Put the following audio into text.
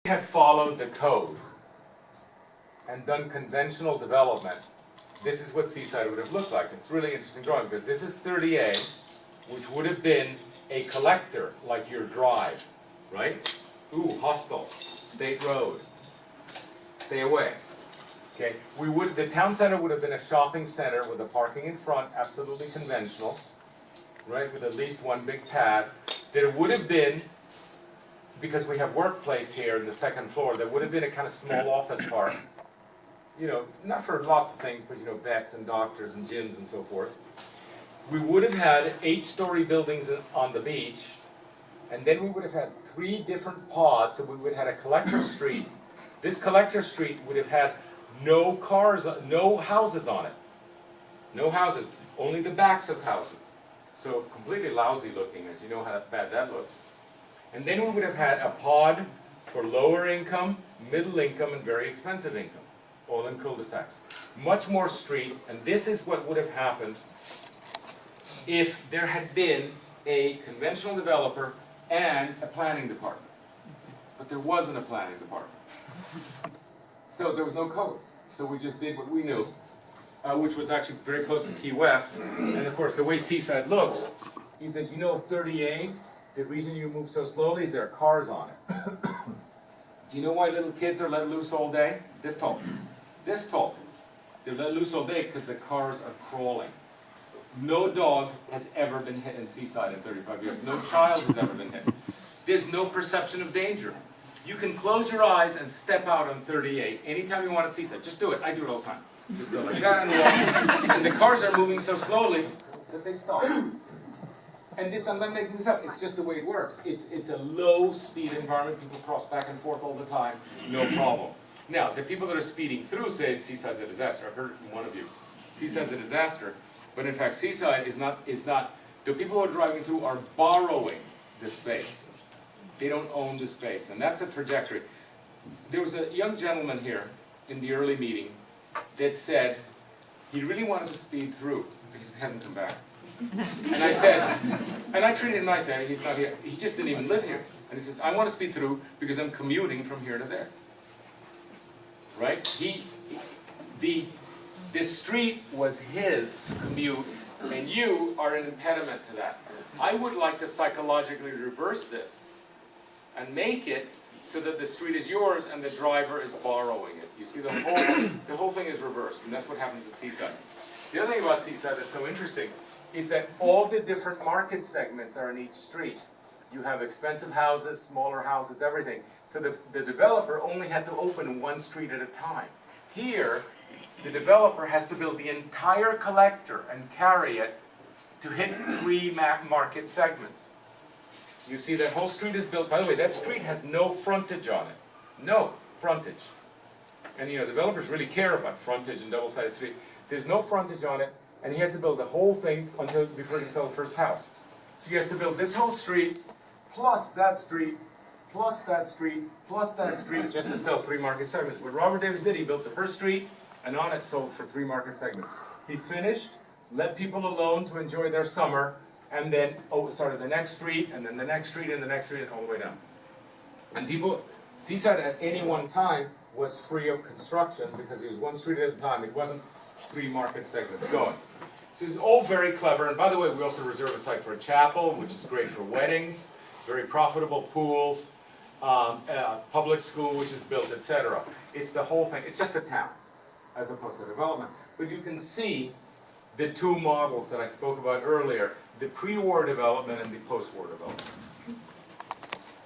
had followed the code and done conventional development, this is what Seaside would have looked like. It's really interesting drawing because this is 30A, which would have been a collector like your drive, right? Ooh, hostile, state road, stay away. Okay, the town center would have been a shopping center with a parking in front, absolutely conventional, right? With at least one big pad. There would have been, because we have workplace here in the second floor, there would have been a kind of small office park. You know, not for lots of things, but you know, vets and doctors and gyms and so forth. We would have had 8-story buildings on the beach, and then we would have had 3 different pods, so we would have had a collector street. This collector street would have had no cars, no houses on it. No houses, only the backs of houses. So completely lousy looking, as you know how bad that looks. And then we would have had a pod for lower income, middle income, and very expensive income, all in cul-de-sacs. Much more street, and this is what would have happened if there had been a conventional developer and a planning department. But there wasn't a planning department. So there was no code. So we just did what we knew, which was actually very close to Key West. And of course, the way Seaside looks, he says, you know 30A, the reason you move so slowly is there are cars on it. Do you know why little kids are let loose all day? This tall. This tall. They're let loose all day because the cars are crawling. No dog has ever been hit in Seaside in 35 years. No child has ever been hit. There's no perception of danger. You can close your eyes and step out on 38 anytime you want at Seaside. Just do it. I do it all the time. Just go like that and walk. And the cars are moving so slowly that they stop. And this, I'm not making this up, it's just the way it works. It's a low-speed environment. People cross back and forth all the time, no problem. Now, the people that are speeding through say Seaside's a disaster. I've heard it from one of you. Seaside's a disaster. But in fact, Seaside is not, the people who are driving through are borrowing the space. They don't own the space, and that's the trajectory. There was a young gentleman here in the early meeting that said he really wanted to speed through because he hasn't come back. And I said, and I treated him nicely, he's not here, he just didn't even live here. And he says, I want to speed through because I'm commuting from here to there. Right? The street was his to commute, and you are an impediment to that. I would like to psychologically reverse this and make it so that the street is yours and the driver is borrowing it. You see, the whole thing is reversed, and that's what happens at Seaside. The other thing about Seaside that's so interesting is that all the different market segments are in each street. You have expensive houses, smaller houses, everything. So the developer only had to open one street at a time. Here, the developer has to build the entire collector and carry it to hit 3 market segments. You see that whole street is built, by the way, that street has no frontage on it. No frontage. And you know, developers really care about frontage and double-sided street. There's no frontage on it, and he has to build the whole thing before he can sell the first house. So he has to build this whole street, plus that street, plus that street, plus that street, just to sell 3 market segments. What Robert Davis did, he built the first street, and on it sold for 3 market segments. He finished, let people alone to enjoy their summer, and then started the next street, and then the next street, and the next street, and all the way down. And people, Seaside at any one time was free of construction because it was 1 street at a time. It wasn't 3 market segments going. So it's all very clever. And by the way, we also reserve a site for a chapel, which is great for weddings, very profitable pools, public school, which is built, etc. It's the whole thing. It's just a town, as opposed to development. But you can see the 2 models that I spoke about earlier, the pre-war development and the post-war development.